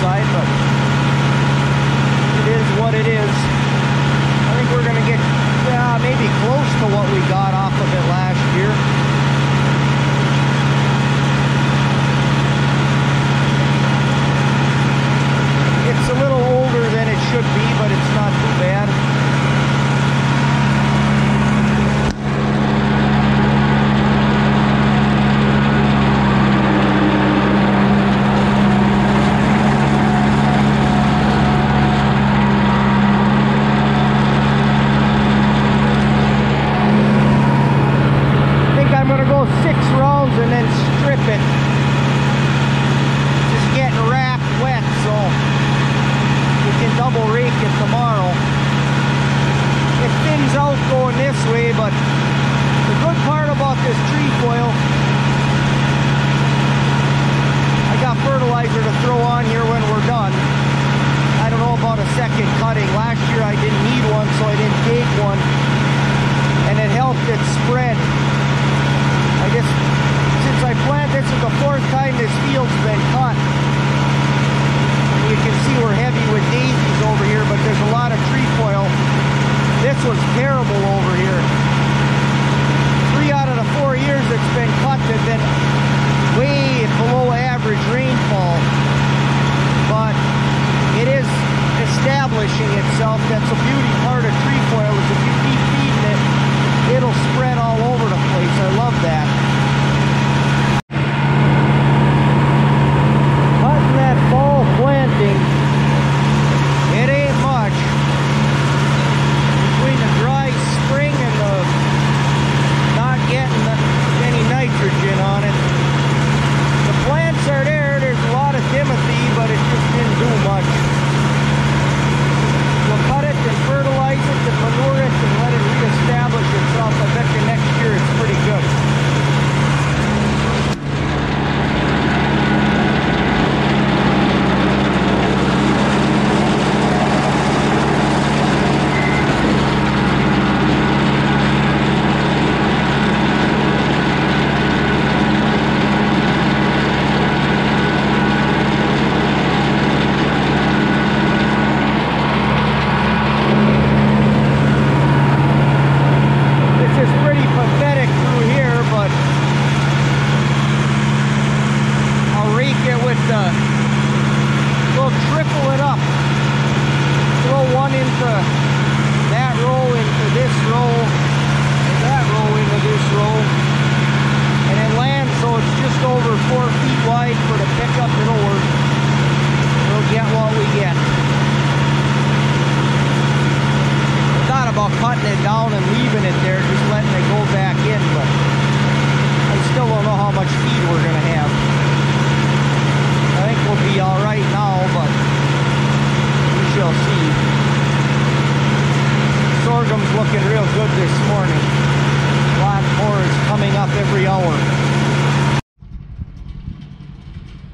side, but it is what it is. I think we're gonna get maybe close to what we got off of it last year. It's a little older than it should be, but it's not too bad.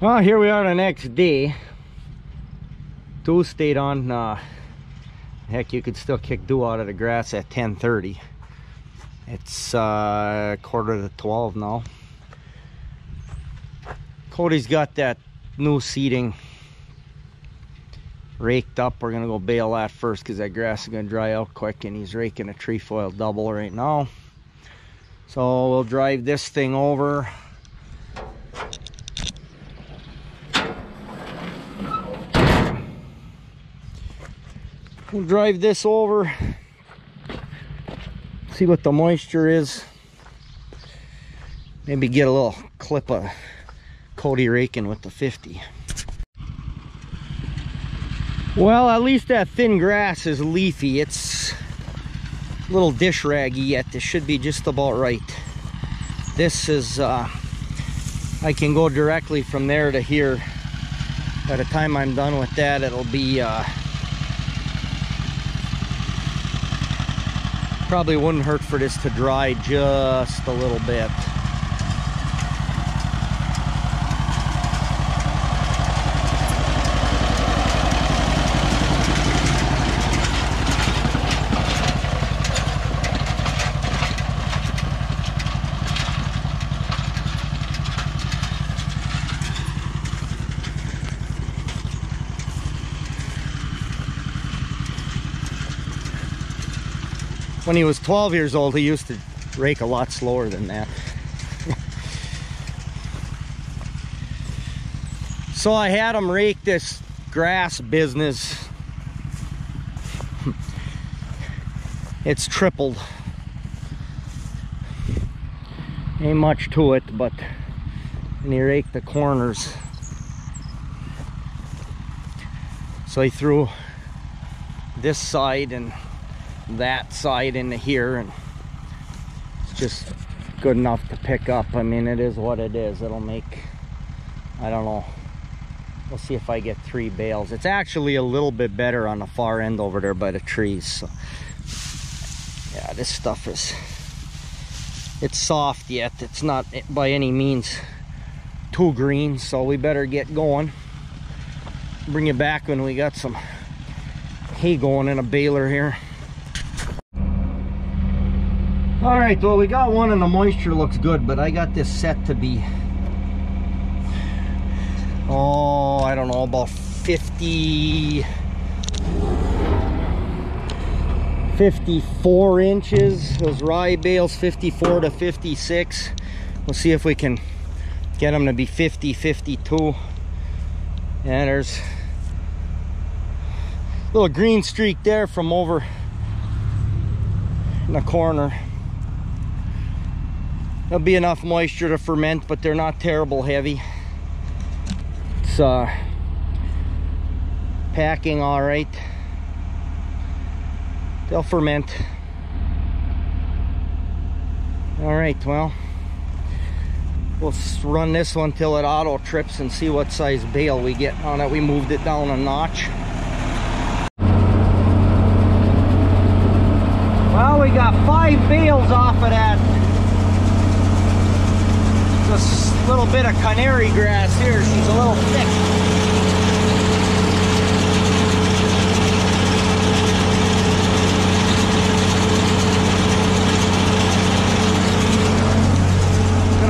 Well, here we are the next day. Dew stayed on. Heck, you could still kick dew out of the grass at 10:30. It's quarter to 12 now. Cody's got that new seeding raked up. We're gonna go bale that first because that grass is gonna dry out quick, and he's raking a trefoil double right now. So we'll drive this thing over. We'll drive this over, see what the moisture is. Maybe get a little clip of Cody raking with the 50. Well, at least that thin grass is leafy. It's a little dish raggy yet. This should be just about right. This is, I can go directly from there to here. By the time I'm done with that, it'll be, probably wouldn't hurt for this to dry just a little bit. when he was 12 years old, he used to rake a lot slower than that. So I had him rake this grass business. It's tripled. Ain't much to it, but and he raked the corners. So he threw this side and that side into here, and it's just good enough to pick up. I mean, it is what it is. It'll make, I don't know, we'll see if I get 3 bales. It's actually a little bit better on the far end over there by the trees. So yeah, this stuff is, it's soft yet. It's not by any means too green, so we better get going. Bring you back when we got some hay going in a baler here. All right, well, we got one and the moisture looks good, but I got this set to be, oh, I don't know, about 54 inches. Those rye bales, 54 to 56. We'll see if we can get them to be 50, 52. Yeah, there's a little green streak there from over in the corner. There'll be enough moisture to ferment, but they're not terrible heavy. It's packing all right. They'll ferment. All right, well, we'll run this one till it auto trips and see what size bale we get on it. We moved it down a notch. Well, we got 5 bales off of that. This little bit of canary grass here. She's a little thick.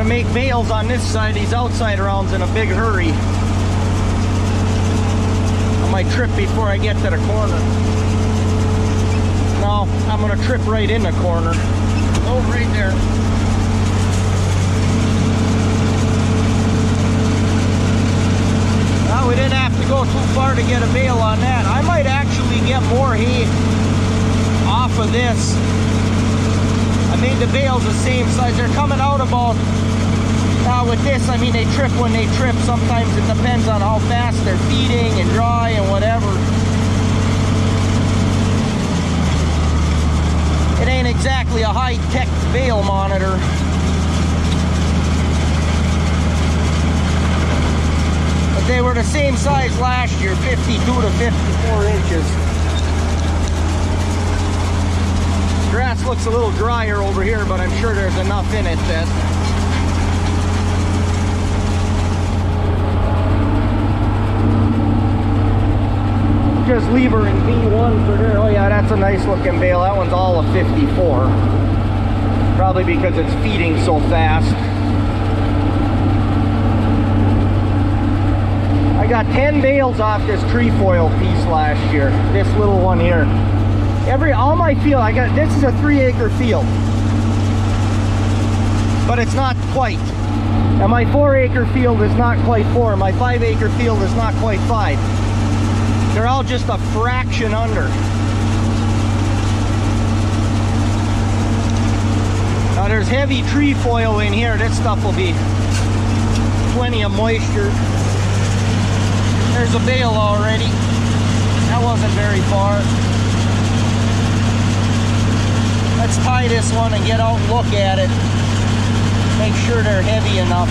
Make bales on this side, these outside rounds, in a big hurry. I might trip before I get to the corner. No, I'm gonna trip right in the corner. Oh, right there. Well, we didn't have to go too far to get a bale on that. I might actually get more hay off of this. I made the bales the same size. They're coming out about, with this, I mean, they trip when they trip. Sometimes it depends on how fast they're feeding and dry and whatever. It ain't exactly a high-tech bale monitor. But they were the same size last year, 52 to 54 inches. Grass looks a little drier over here, but I'm sure there's enough in it that just leave her in B1 for there. Oh yeah, that's a nice looking bale. That one's all of 54. Probably because it's feeding so fast. I got 10 bales off this trefoil piece last year. This little one here. All my field, this is a 3-acre field. But it's not quite. And my 4-acre field is not quite 4. My 5-acre field is not quite 5. They're all just a fraction under. Now there's heavy trefoil in here. This stuff will be plenty of moisture. There's a bale already. That wasn't very far. Let's tie this one and get out and look at it. Make sure they're heavy enough.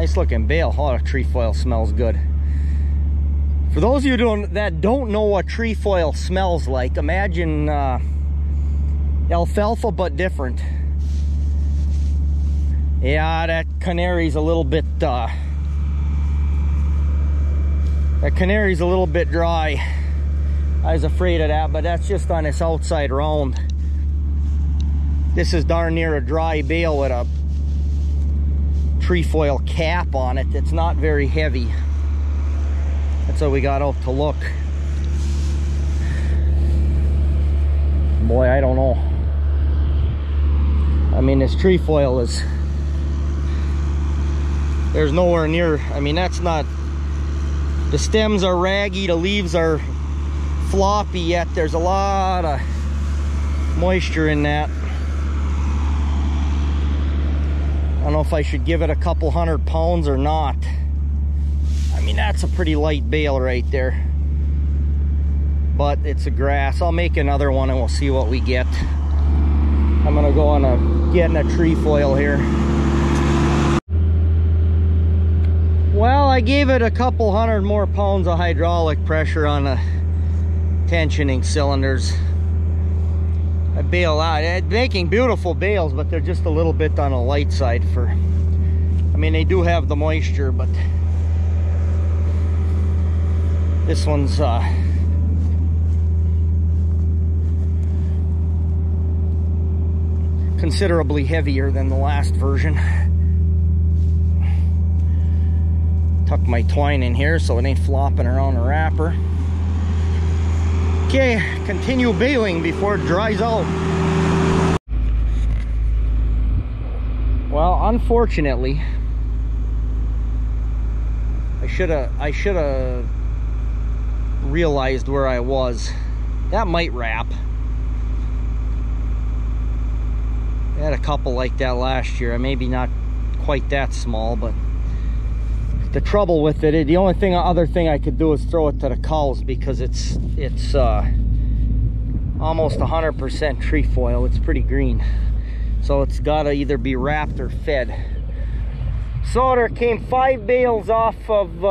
Nice looking bale. Oh, trefoil smells good. For those of you that don't know what trefoil smells like, imagine alfalfa but different. Yeah, that canary's a little bit dry. I was afraid of that, but that's just on this outside round. This is darn near a dry bale with a trefoil cap on it. It's not very heavy. That's how we got out to look. Boy, I don't know. I mean, this trefoil is... There's nowhere near... I mean, that's not... The stems are raggy, the leaves are floppy, yet there's a lot of moisture in that. I don't know if I should give it a couple 100 pounds or not. I mean, that's a pretty light bale right there. But it's a grass. I'll make another one and we'll see what we get. I'm gonna go on getting a trefoil here. Well, I gave it a couple 100 more pounds of hydraulic pressure on the tensioning cylinders. I bail out, making beautiful bales, but they're just a little bit on the light side for, I mean, they do have the moisture, but this one's considerably heavier than the last version. Tuck my twine in here so it ain't flopping around the wrapper. Okay, continue baling before it dries out. Well, unfortunately, I should have realized where I was. That might wrap. I had a couple like that last year. Maybe not quite that small, but the trouble with it, the only other thing I could do is throw it to the cows, because it's almost 100% trefoil. It's pretty green, so it's got to either be wrapped or fed. So there came 5 bales off of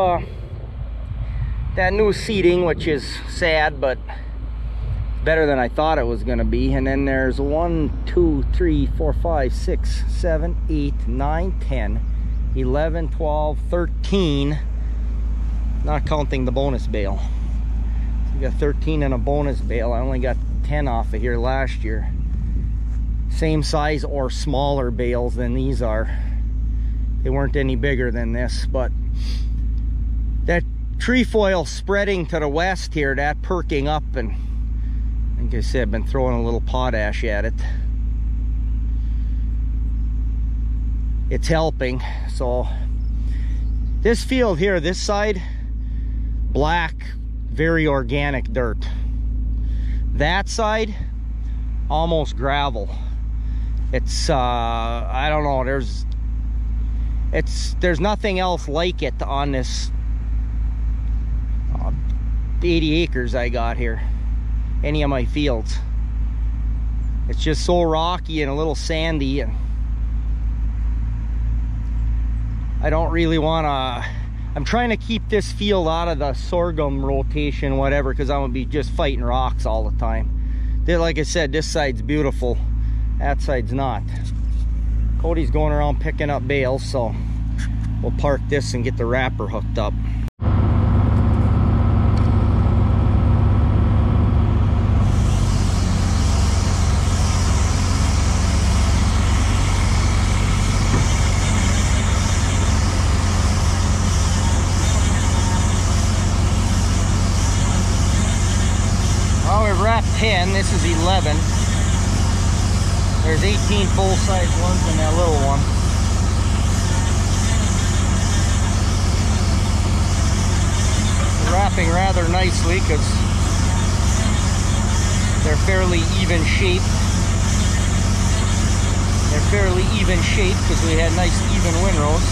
that new seating, which is sad, but better than I thought it was going to be. And then there's 1, 2, 3, 4, 5, 6, 7, 8, 9, 10, 11, 12, 13, not counting the bonus bale. So we got 13 in a bonus bale. I only got 10 off of here last year. Same size or smaller bales than these are. They weren't any bigger than this, but that trefoil spreading to the west here, that perking up, and like I said, I've been throwing a little potash at it. It's helping. So this field here, this side, black, very organic dirt. That side, almost gravel. It's I don't know, there's nothing else like it on this 80 acres I got here, any of my fields. It's just so rocky and a little sandy, and I don't really want to... I'm trying to keep this field out of the sorghum rotation, whatever, because I'm going to be just fighting rocks all the time. Like I said, this side's beautiful, that side's not. Cody's going around picking up bales, so we'll park this and get the wrapper hooked up. Well, we've wrapped 10, this is 11. There's 18 full-size ones and that little one. They're wrapping rather nicely because they're fairly even shaped. They're fairly even shaped because we had nice even windrows.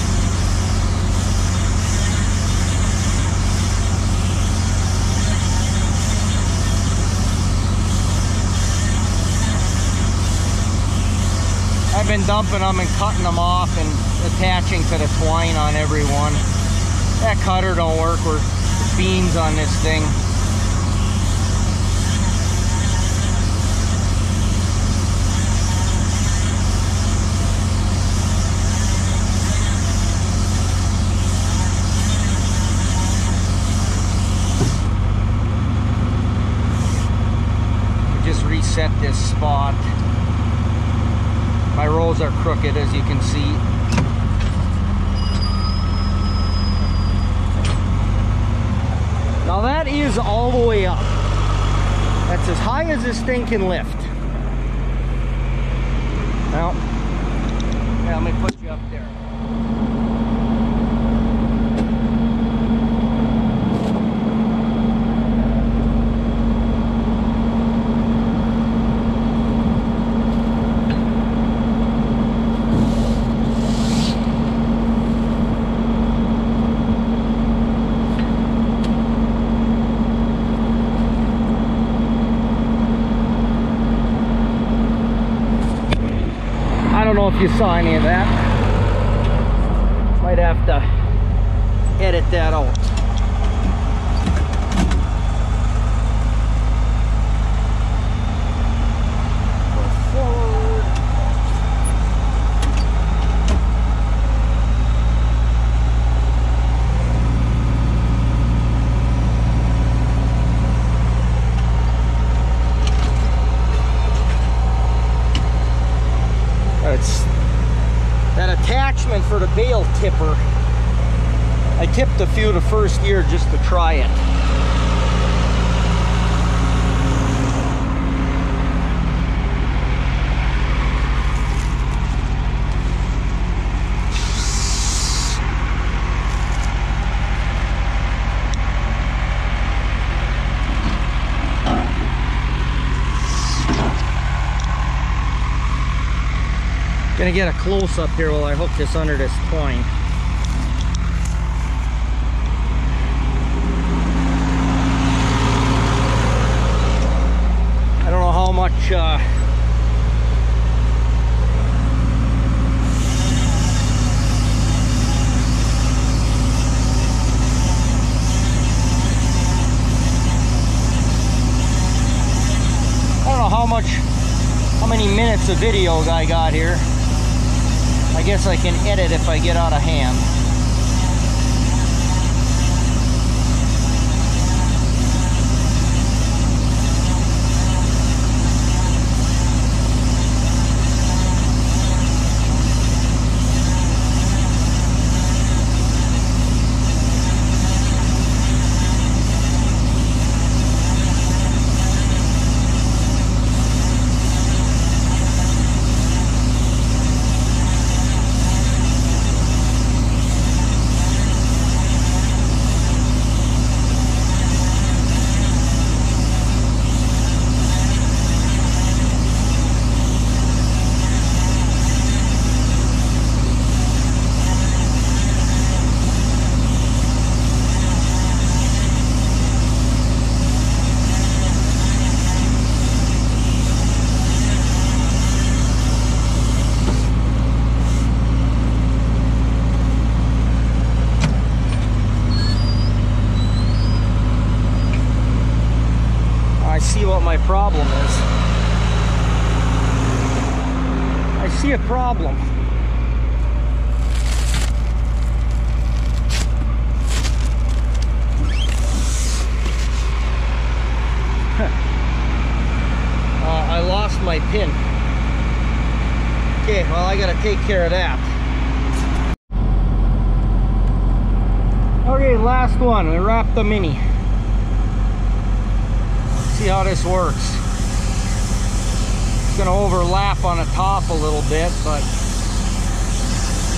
I've been dumping them and cutting them off and attaching to the twine on every one. That cutter don't work. It's beans on this thing. Just reset this spot. My rows are crooked, as you can see. Now that is all the way up. That's as high as this thing can lift. Now, yeah, let me put you up there. I don't know if you saw any of that. Might have to edit that out. Go forward. It's that attachment for the bale tipper. I tipped a few the first year just to try it. Gonna get a close up here while I hook this under this twine. I don't know how much how many minutes of videos I got here. I guess I can edit if I get out of hand. See what my problem is. I see a problem. I lost my pin. Okay, well, I gotta take care of that. Okay, last one. We wrap the Mini. See how this works. It's gonna overlap on the top a little bit, but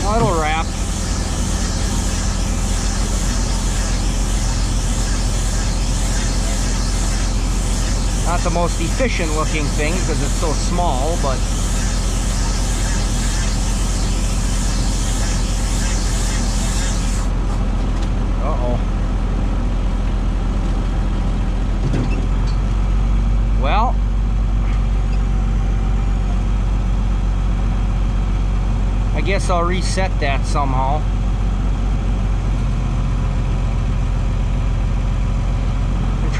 well, it'll wrap. Not the most efficient looking thing because it's so small, but well, I guess I'll reset that somehow.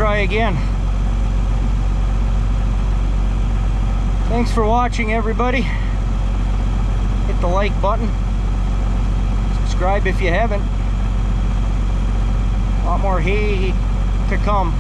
try again. Thanks for watching, everybody. Hit the like button. Subscribe if you haven't. A lot more hay to come.